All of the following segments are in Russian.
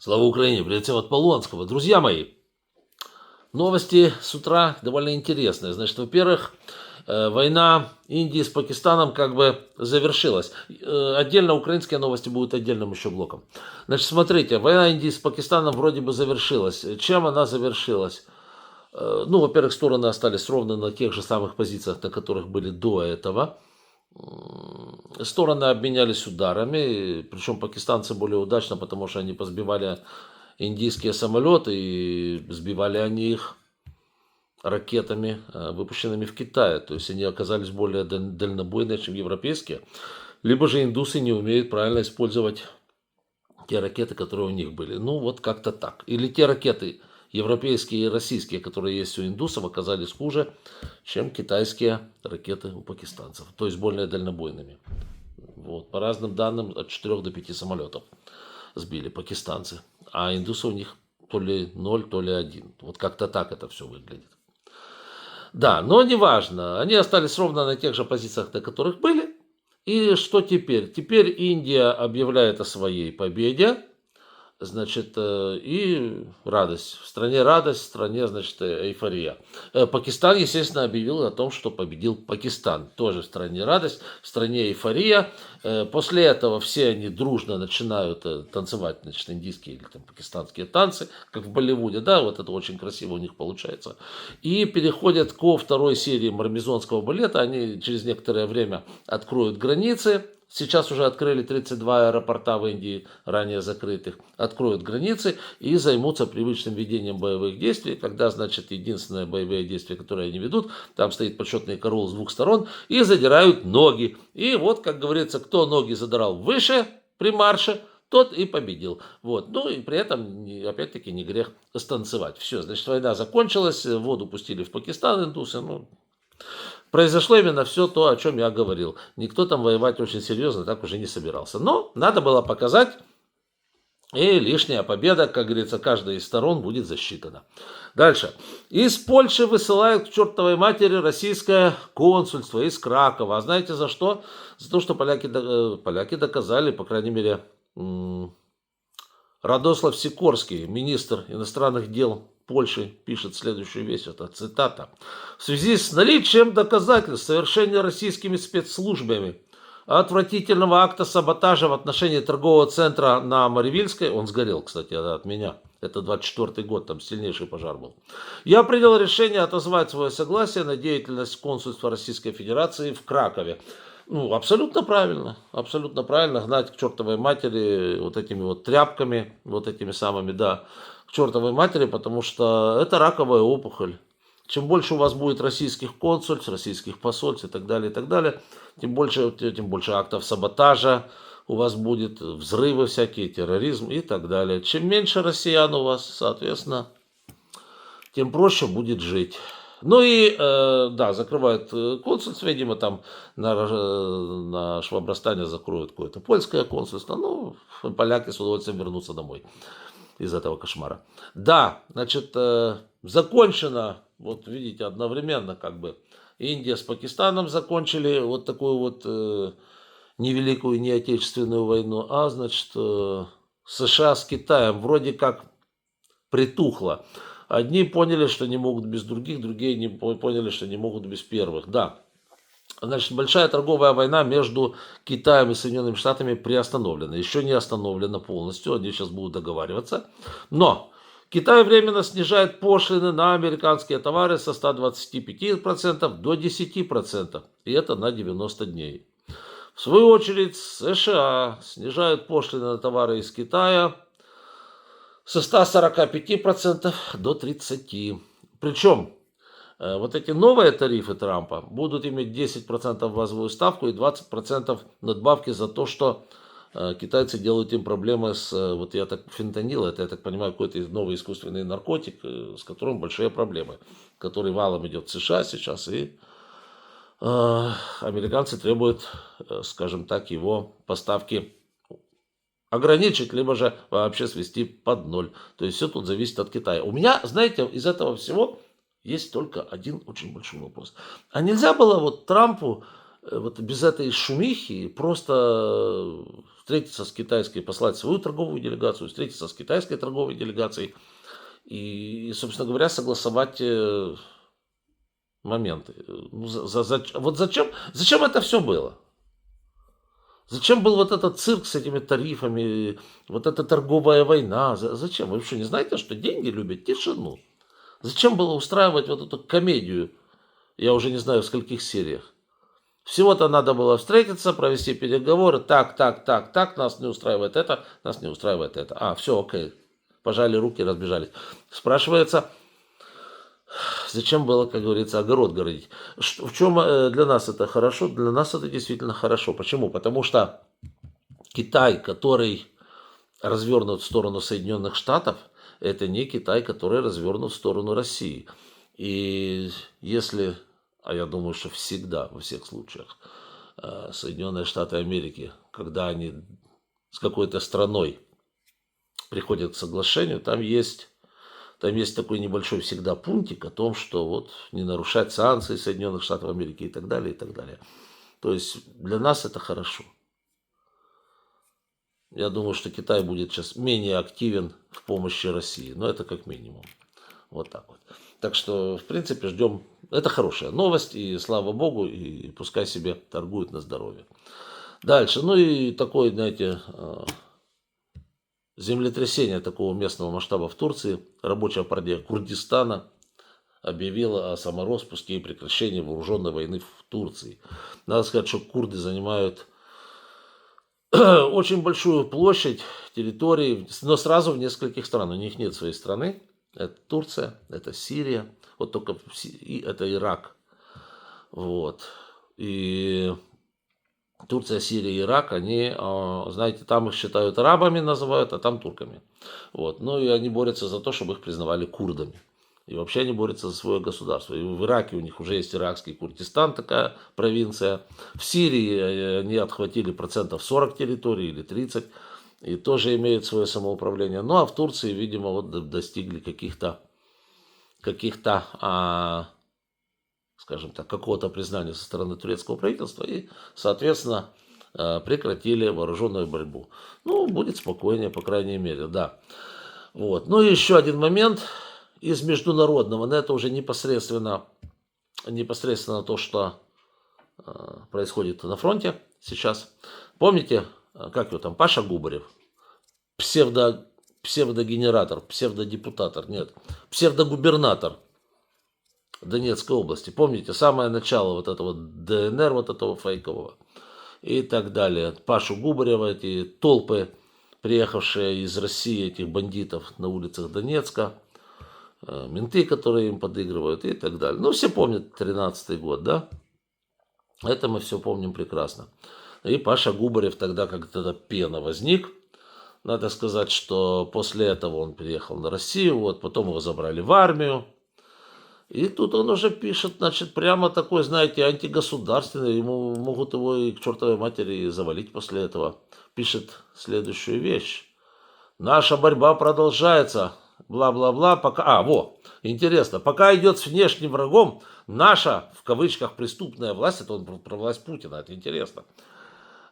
Слава Украине! Привет всем от Полонского. Друзья мои, новости с утра довольно интересные. Значит, во-первых, война Индии с Пакистаном как бы завершилась. Отдельно украинские новости будут отдельным еще блоком. Значит, смотрите, война Индии с Пакистаном вроде бы завершилась. Чем она завершилась? Ну, во-первых, стороны остались ровно на тех же самых позициях, на которых были до этого. Стороны обменялись ударами, причем пакистанцы более удачно, потому что они позбивали индийские самолеты и сбивали они их ракетами, выпущенными в Китае. То есть они оказались более дальнобойные, чем европейские. Либо же индусы не умеют правильно использовать те ракеты, которые у них были. Ну, вот как-то так. Или те ракеты, европейские и российские, которые есть у индусов, оказались хуже, чем китайские ракеты у пакистанцев. То есть более дальнобойными. Вот. По разным данным, от 4 до 5 самолетов сбили пакистанцы. А индусы у них то ли 0, то ли 1. Вот как-то так это все выглядит. Да, но неважно. Они остались ровно на тех же позициях, на которых были. И что теперь? Теперь Индия объявляет о своей победе. Значит, и радость. В стране радость, в стране, значит, эйфория. Пакистан, естественно, объявил о том, что победил Пакистан. Тоже в стране радость, в стране эйфория. После этого все они дружно начинают танцевать, значит, индийские или там, пакистанские танцы, как в Болливуде, да, вот это очень красиво у них получается. И переходят ко второй серии мармезонского балета. Они через некоторое время откроют границы. Сейчас уже открыли 32 аэропорта в Индии, ранее закрытых. Откроют границы и займутся привычным ведением боевых действий. Когда, значит, единственное боевые действия, которые они ведут, там стоит почетный караул с двух сторон и задирают ноги. И вот, как говорится, кто ноги задрал выше при марше, тот и победил. Вот. Ну и при этом, опять-таки, не грех станцевать. Все, значит, война закончилась, воду пустили в Пакистан индусы, ну... Произошло именно все то, о чем я говорил. Никто там воевать очень серьезно так уже не собирался. Но надо было показать, и лишняя победа, как говорится, каждой из сторон будет засчитана. Дальше. Из Польши высылают к чертовой матери российское консульство из Кракова. А знаете за что? За то, что поляки доказали, по крайней мере, Радослав Сикорский, министр иностранных дел Польши, пишет следующую вещь, это цитата. В связи с наличием доказательств совершения российскими спецслужбами отвратительного акта саботажа в отношении торгового центра на Маривильской, он сгорел, кстати, от меня, это 24-й год, там сильнейший пожар был. Я принял решение отозвать свое согласие на деятельность консульства Российской Федерации в Кракове. Ну, абсолютно правильно гнать к чертовой матери вот этими вот тряпками, вот этими самыми, да, к чертовой матери, потому что это раковая опухоль. Чем больше у вас будет российских консульств, российских посольств и так далее, тем больше актов саботажа у вас будет, взрывы всякие, терроризм и так далее. Чем меньше россиян у вас, соответственно, тем проще будет жить. Ну и, да, закрывают консульство, видимо, там на Швабростане закроют какое-то польское консульство. Ну, поляки с удовольствием вернутся домой из этого кошмара. Да, значит, закончено, вот видите, одновременно как бы Индия с Пакистаном закончили вот такую вот не великую, не отечественную войну, а, значит, США с Китаем вроде как притухло. Одни поняли, что не могут без других, другие не поняли, что не могут без первых. Да, значит, большая торговая война между Китаем и Соединенными Штатами приостановлена. Еще не остановлена полностью, они сейчас будут договариваться. Но Китай временно снижает пошлины на американские товары со 125% до 10%. И это на 90 дней. В свою очередь, США снижают пошлины на товары из Китая со 145% до 30%. Причем вот эти новые тарифы Трампа будут иметь 10% базовую ставку и 20% надбавки за то, что китайцы делают им проблемы с, вот я так, фентанил, это, я так понимаю, какой-то новый искусственный наркотик, с которым большие проблемы, который валом идет в США сейчас, и американцы требуют, скажем так, его поставки ограничить, либо же вообще свести под ноль. То есть все тут зависит от Китая. У меня, знаете, из этого всего есть только один очень большой вопрос. А нельзя было вот Трампу вот без этой шумихи просто встретиться с китайской, послать свою торговую делегацию, встретиться с китайской торговой делегацией и собственно говоря, согласовать моменты. Ну, вот зачем это все было? Зачем был вот этот цирк с этими тарифами, вот эта торговая война? Зачем? Вы что, не знаете, что деньги любят тишину? Зачем было устраивать вот эту комедию, я уже не знаю в скольких сериях? Всего-то надо было встретиться, провести переговоры, так, нас не устраивает это, нас не устраивает это. А, все, окей, пожали руки, разбежались. Спрашивается, зачем было, как говорится, огород городить? В чем для нас это хорошо? Для нас это действительно хорошо. Почему? Потому что Китай, который развернут в сторону Соединенных Штатов, это не Китай, который развернут в сторону России. И если, а я думаю, что всегда, во всех случаях, Соединенные Штаты Америки, когда они с какой-то страной приходят к соглашению, там есть такой небольшой всегда пунктик о том, что вот не нарушать санкции Соединенных Штатов Америки и так далее, и так далее. То есть для нас это хорошо. Я думаю, что Китай будет сейчас менее активен в помощи России. Но это как минимум. Вот так вот. Так что, в принципе, ждем. Это хорошая новость. И слава богу, и пускай себе торгуют на здоровье. Дальше. Ну и такое, знаете, землетрясение такого местного масштаба в Турции. Рабочая партия Курдистана объявила о самороспуске и прекращении вооруженной войны в Турции. Надо сказать, что курды занимают очень большую площадь территории, но сразу в нескольких странах. У них нет своей страны. Это Турция, это Сирия, вот только это Ирак. Вот. И Турция, Сирия, Ирак, они, знаете, там их считают арабами, называют, а там турками. Вот. Ну и они борются за то, чтобы их признавали курдами. И вообще они борются за свое государство. И в Ираке у них уже есть иракский Курдистан, такая провинция. В Сирии они отхватили процентов 40 территорий или 30. И тоже имеют свое самоуправление. Ну а в Турции, видимо, вот достигли каких-то, скажем так, какого-то признания со стороны турецкого правительства. И, соответственно, прекратили вооруженную борьбу. Ну, будет спокойнее, по крайней мере, да. Вот. Ну и еще один момент из международного, но это уже непосредственно то, что происходит на фронте сейчас. Помните, как его там, Паша Губарев, псевдогенератор, псевдогубернатор Донецкой области. Помните, самое начало вот этого ДНР, вот этого фейкового и так далее. Пашу Губарева, эти толпы, приехавшие из России, этих бандитов на улицах Донецка, менты, которые им подыгрывают и так далее. Ну, все помнят 13-й год, да? Это мы все помним прекрасно. И Паша Губарев тогда, как эта пена возник, надо сказать, что после этого он переехал на Россию, вот, потом его забрали в армию. И тут он уже пишет, значит, прямо такой, знаете, антигосударственный, ему могут его и к чертовой матери завалить после этого. Пишет следующую вещь. Наша борьба продолжается, бла-бла-бла, пока... интересно, пока идет с внешним врагом, наша, в кавычках, преступная власть, это он про власть Путина, это интересно,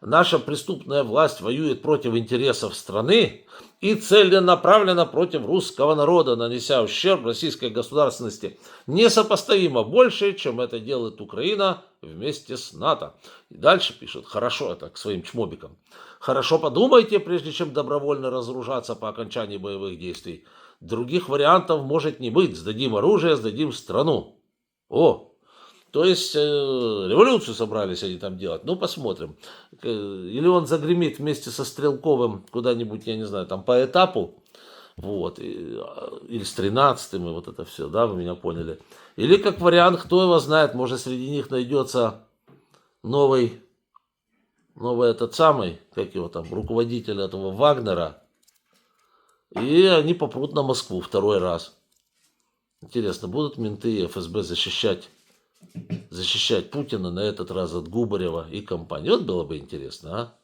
наша преступная власть воюет против интересов страны и целенаправленно против русского народа, нанеся ущерб российской государственности несопоставимо больше, чем это делает Украина вместе с НАТО. И дальше пишет, хорошо, это к своим чмобикам, хорошо подумайте, прежде чем добровольно разоружаться по окончании боевых действий. Других вариантов может не быть, сдадим оружие, сдадим страну. То есть революцию собрались они там делать. Ну, посмотрим. Или он загремит вместе со Стрелковым куда-нибудь, я не знаю, там по этапу. Вот. Или с 13-м, и вот это все, да, вы меня поняли. Или как вариант, кто его знает, может среди них найдется новый этот самый, как его там, руководитель этого Вагнера. И они попрут на Москву второй раз. Интересно, будут менты и ФСБ защищать Путина на этот раз от Губарева и компании? Вот было бы интересно, а?